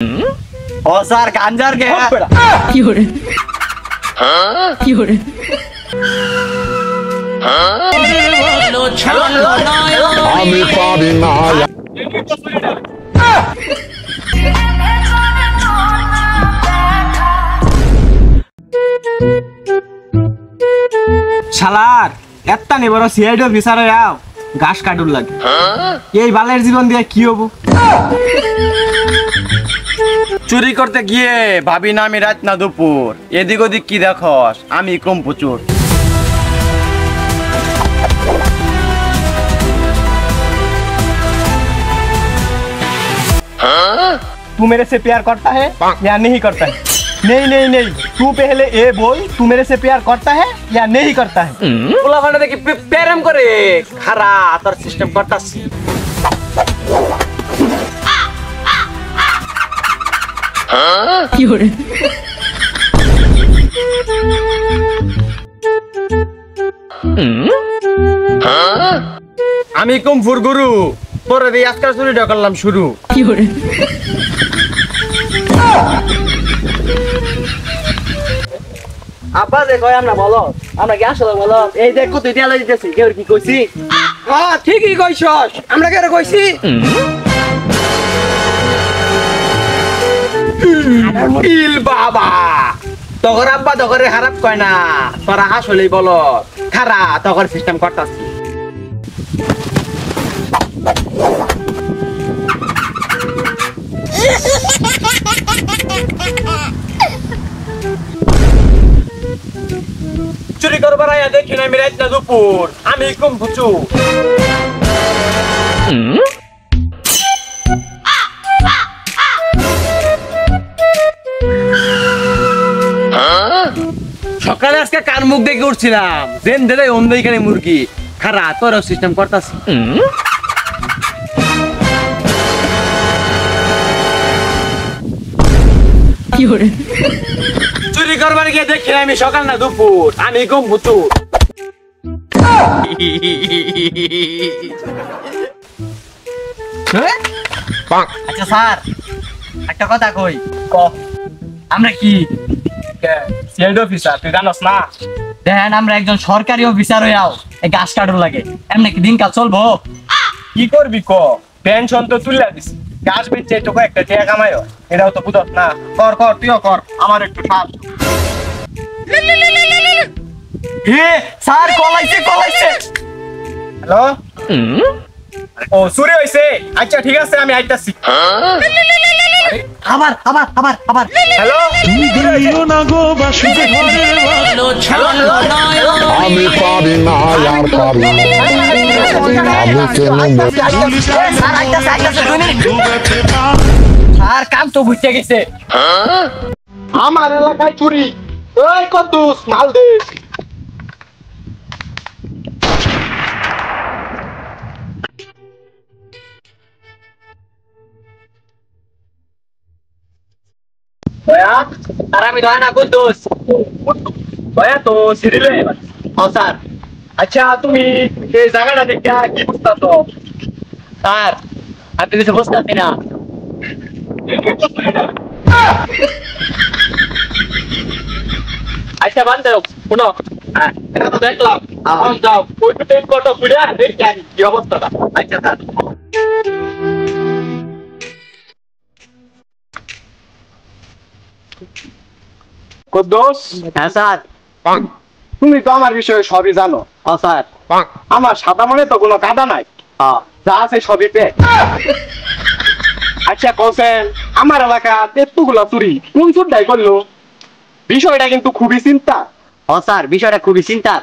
ও sir গাঞ্জার কে কি হরে কি হরে আমি পারি না শালার এত্তা নি বড় সিআইডি অফিসার হইয়াও ঘাস কাটুর লাগে এই বালের জীবন দিয়ে কি হবো? চুরি করতে গিয়ে ভাবি না আমি রাত না দুপুর, এদিক ওদিক কি দেখস আমি কম প্রচুর। तू मेरे से प्यार करता है या नहीं करता है? नहीं नहीं नहीं, तू पहले ये बोल, तू मेरे से प्यार करता है या नहीं करता है? পোলা ফান্ডা দেখি প্যারাম করে খারা তোর সিস্টেম করতাছি। কি হরে আমি কুমফুর গুরু, তোরে দিয়ে আজকাল চুরিটা করলাম শুরু। কি হরে আব্বা যে কয় আমরা বলো, আমরা কি আসলে বলো? এই দেখ কত দিয়া লাগিতেছি, কেউ কি কইছি? হ্যাঁ ঠিকই কইছস, আমরা কেন কইছি? ইল বাবা, তগর আব্বা তগরে খারাপ কয় না, তোরা আসলেই বলো খারা তগর সিস্টেম করতাছি। চুরি করবার আয়া দেখি না আমি রাত না দুপুর, আমি কম বুঝু। সকালে আজকে কার মুখ দেখে উঠছিলাম, জেন দেরে অন্ধ এখানে মুরগি খারা তোর সিস্টেম করতাছি। কি হরে চুরি করবার গিয়ে দেখি না আমি সকাল না দুপুর, আমি কম বুঝু। আচ্ছা স্যার একটা কথা কই, আমরা কি সিআইডি অফিসার তুই জানোস না? দেখেন আমরা একজন সরকারি অফিসার হইয়াও এই গাছ কাটুর লাগে, এমনি কি দিনকাল চলবো? কি করবি ক, পেনশন তো তুলে দিস, গাছ বেচে তোকে একটা টাকা কামাই, এটাও তো বুঝস না। কর কর তুইও কর, আমার একটু সাহায্য। স্যার কলাইছে কলাইছে। হ্যালো, ও চুরি হইছে, আচ্ছা ঠিক আছে আমি আইতাছি। আবার আবার আবার আবার হ্যালো, আমি পারি না আর পারি না আমি কেন স্যার আইতাছে আইতাছে 2 মিনিট। স্যার কাম তো বুঝতে গেছে। আমার এলাকায় চুরি, ওই কদ্দুস মাল দে। আর আমি দয়া না কুদ্দুস ভয়া তো সিরিলে। ও স্যার। আচ্ছা তুমি এই জায়গাটা দেখে কি বুঝতাছো? স্যার আপনি কিছু বুঝতেছি না। আচ্ছা বান্ধব শুনো, এটা তো দেখলাম, এখন যাও ওই দুটো কত ঘুরে দেখি আমি কি অবস্থাটা। আচ্ছা স্যার। কদ্দুস, হ্যাঁ স্যার। তুমি তো আমার বিষয়ে সবই জানো। ও স্যার। আমার সাদা মনে তো কোনো কাদা নাই, হ্যাঁ যা আছে সবই পে। আচ্ছা কোসেন, আমার এলাকা তেত্তুগুলা চুরি কোন চুরটাই করলো? বিষয়টা কিন্তু খুবই চিন্তা। ও স্যার বিষয়টা খুবই চিন্তার।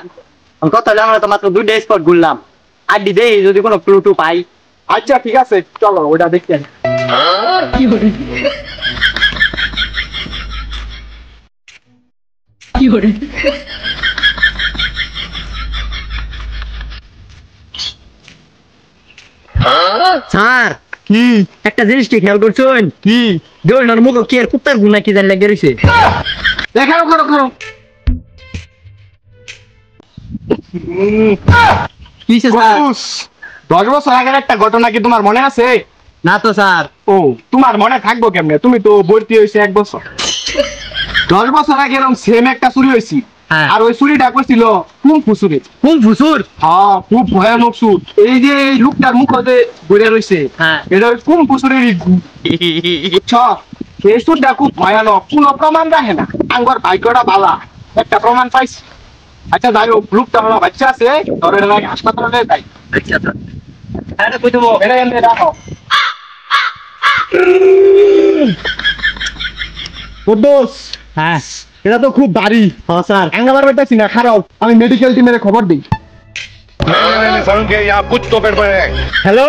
কথা হলে আমরা তো মাত্র 2 ডে স্পট ঘুরলাম, আড্ডি দেই যদি কোনো ক্লু টু পাই। আচ্ছা ঠিক আছে চলো ওটা দেখতে আসি। কি হরে কি হরে স্যার কি একটা জিনিস কি খেয়াল করছেন? কি দোলনার মুখ কি আর কুত্তার গুনা কি জানি লাগে রইছে। দেখাও করো করো। কিসে স্যার? 10 বছর আগের একটা ঘটনা কি তোমার মনে আছে? না তো স্যার। ও তোমার মনে থাকবো কেমনে, তুমি তো ভর্তি হয়েছে 1 বছর। 10 বছর আগে এরকম সেম একটা চুরি হয়েছি। হ্যাঁ। আর ওই চুরিটা করছিল কুম্ফু চুরি। কোন ফুসুর? হ্যাঁ, খুব ভয়ানক চুর। এই যে এই লোকটার মুখতে ঘুরে রয়েছে, হ্যাঁ। এটা ওই কুম্ফু চুরির বুঝছো? এই চুরটা খুব ভয়ানক, কোনো প্রমাণ রাখে না। আঙ্গর ভাগ্যটা বালা, একটা প্রমাণ পাইছি। আচ্ছা যাই হোক, লোকটা হলো বাচ্চা আছে, ধরে লাগে হাসপাতালে যাই। আচ্ছা স্যার। এটা কই দেবো? এটা এনে রাখো। কুদ্দুস, হ্যাঁ। এটা তো খুব ভারী। হ্যাঁ স্যার। আঙ্গাবার পাইতাছি না, খারাপ। আমি মেডিকেল টিমের খবর দিই। नहीं समझे यहाँ कुछ तो गड़बड़ है। হ্যালো,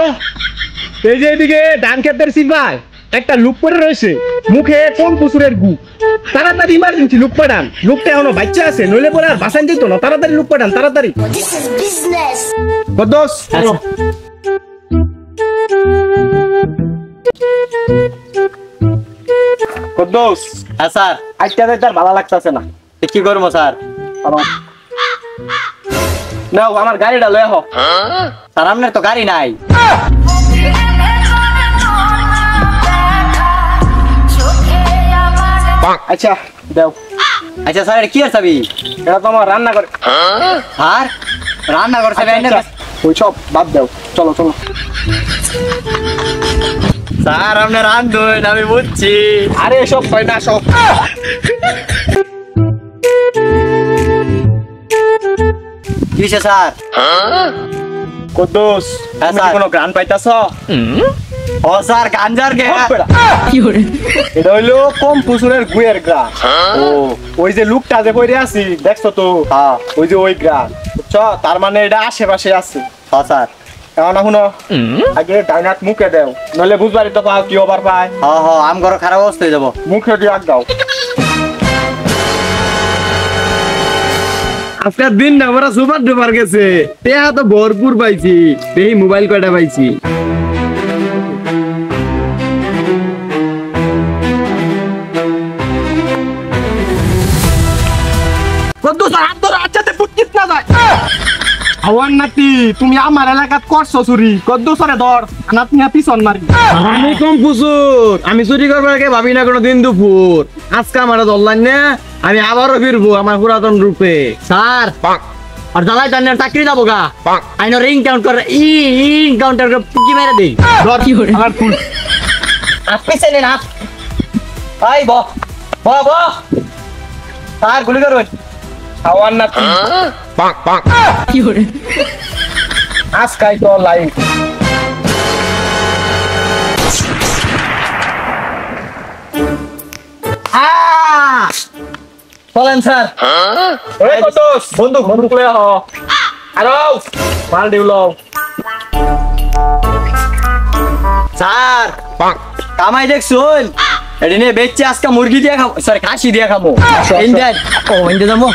এই যে এদিকে ডান ক্ষেতের সিপাই একটা লুক পড়ে রয়েছে, মুখে কোন পুসুরের গু। তাড়াতাড়ি ইমার্জেন্সি লুক পাঠান। লোকটা এখনো বাচ্চা আছে, নইলে পরে আর বাসান যেত না। তাড়াতাড়ি লুক পাঠান, তাড়াতাড়ি। This is business. কুদ্দুস, আচ্ছা। কুদ্দুস, হ্যাঁ স্যার। আজকে তার ভালো লাগতেছে না। কি করবো স্যার? নাও আমার গাড়িটা লয়ে আহ। স্যার আপনার তো গাড়ি নাই। আচ্ছা দাও। আচ্ছা স্যার, এটা কি আর চাবি? এটা তো আমার রান্না করে। স্যার রান্না করছে ওই সব বাদ দাও, চলো চলো। স্যার আপনার রান্ধুন, আমি বুঝছি। আরে সব হয় না সব। কিসে স্যার? কুদ্দুস, হ্যাঁ, তুমি স্যার। কোনো গান পাইতাছ? ও স্যার গাঞ্জার গে। Fiore, এটা হইলো কম পুসুরের গুয়ের গ্রাম। ও ওই যে লুকটা যে বইরে আছি দেখছো তো? হ্যাঁ। ওই যে ওই গ্রাম, বুঝছো? তার মানে এটা আশেপাশে আছে। হ্যাঁ স্যার। এখন শুনো, আগে ডাইনাত মুখে দেও, নইলে বুঝবারই তো পাও কি ওভার পায়। হ্যাঁ হ্যাঁ, আম ঘর খারাপ অবস্থা হয়ে যাবো। মুখে দিয়ে আগ দাও। আজকের দিন না আমরা সুপার ডুপার গেছে, টেহা তো ভরপুর পাইছি। এই মোবাইল কয়টা পাইছি? কুদ্দুস, হাত ধরে আচ্ছাতে ফুটকিস না যায়। আওয়ার নাতি, তুমি আমার এলাকাত করছো চুরি। কুদ্দুসরে ধর, নাত নিয়া পিছন মারি। আমি কম ফুসুর, আমি চুরি করবার আগে ভাবি না কোনো দিন দুপুর। আজকে আমার ধরলাম না, আমি আবারও ফিরবো আমার পুরাতন রূপে। স্যার আর জ্বালাই টান্নার চাকরি যাবো গা। আইনো রিং কাউন্ট করে কাউন্টার করে পুকি মেরে দেই। ধর, Fiore, আমার ফুল। আপনি চেনেন আপ? ভাই ব ব ব স্যার গুলি করুন। আওয়ার নাতি, Fiore, আজকাই তো লাইভ। চলেন স্যার। ওই কুদ্দুস, বন্দুক লয়ে আহ। আরো মাল দিউলো। স্যার কামাই দেখছুন, এটি নিয়ে বেচছে আজকে মুরগি দিয়ে খাবো, সরি খাসি দিয়ে খাবো। ইন্ডিয়ান ও ইন্ডিয়া যাবো।